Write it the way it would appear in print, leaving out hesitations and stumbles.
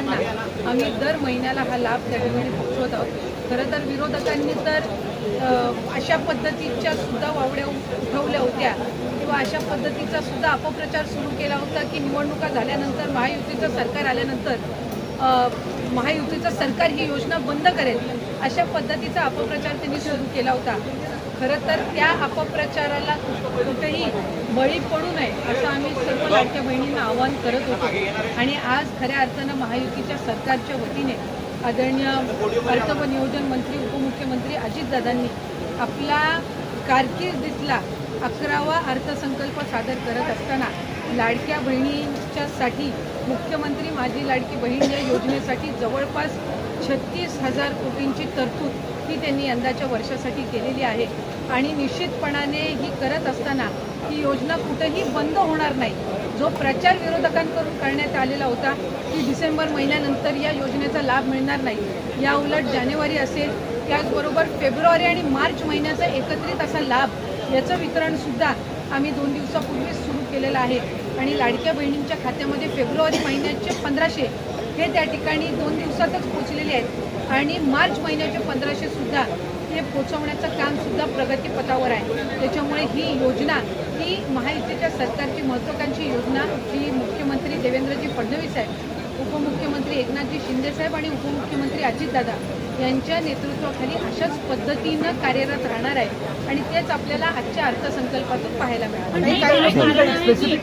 महिलांना आम्ही दर महिन्याला हा लाभ त्या ठिकाणी पोहोचवत आहोत। खरं तर विरोधकांनी तर अशा पद्धतीच्या सुद्धा वावड्या उठवल्या होत्या किंवा अशा पद्धतीचा सुद्धा अपप्रचार सुरू केला होता की निवडणुका झाल्यानंतर महायुतीचं सरकार आल्यानंतर महायुतीचं सरकार ही योजना बंद करेल, अशा पद्धतीचा अपप्रचार त्यांनी सुरू केला होता। खरं तर त्या अपप्रचाराला कुठेही बळी पडू नये असं आम्ही सर्व लाडक्या बहिणींना आवाहन करत होतो। आणि आज खऱ्या अर्थानं महायुतीच्या सरकारच्या वतीने आदरणीय अर्थ व नियोजन मंत्री उपमुख्यमंत्री अजितदादांनी आपला कारकिर्दीतला 11वा अर्थसंकल्प सादर करत असताना लाडक्या बहिणींच्यासाठी मुख्यमंत्री माझी लाडकी बहीण या योजनेसाठी जवळपास 36,000 कोटींची तरतूद ही त्यांनी यंदाच्या वर्षासाठी केलेली आहे। आणि निश्चितपणाने ही करत असताना ही योजना कुठेही बंद होणार नाही। जो प्रचार विरोधकांकडून करण्यात आलेला होता की डिसेंबर महिन्यानंतर या योजनेचा लाभ मिळणार नाही, या उलट जानेवारी असेल, त्याचबरोबर फेब्रुवारी आणि मार्च महिन्याचा एकत्रित असा लाभ याचं वितरणसुद्धा आम्ही 2 दिवसापूर्वीच सुरू केलेलं आहे। आणि लाडक्या बहिणींच्या खात्यामध्ये फेब्रुवारी महिन्याचे 1500 हे त्या ठिकाणी 2 दिवसातच पोचलेले आहेत आणि मार्च महिन्याचे 1500 सुद्धा हे पोचवण्याचं कामसुद्धा प्रगतीपथावर आहे। त्याच्यामुळे ही योजना ही महायुतीच्या सरकारची महत्त्वाकांक्षी योजना जी मुख्यमंत्री देवेंद्रजी फडणवीस साहेब, उपमुख्यमंत्री एकनाथजी शिंदे साहेब आणि उपमुख्यमंत्री अजितदादा यांच्या नेतृत्वाखाली अशाच पद्धतीनं कार्यरत राहणार आहे। आणि तेच आपल्याला आजच्या अर्थसंकल्पातून पाहायला मिळालं।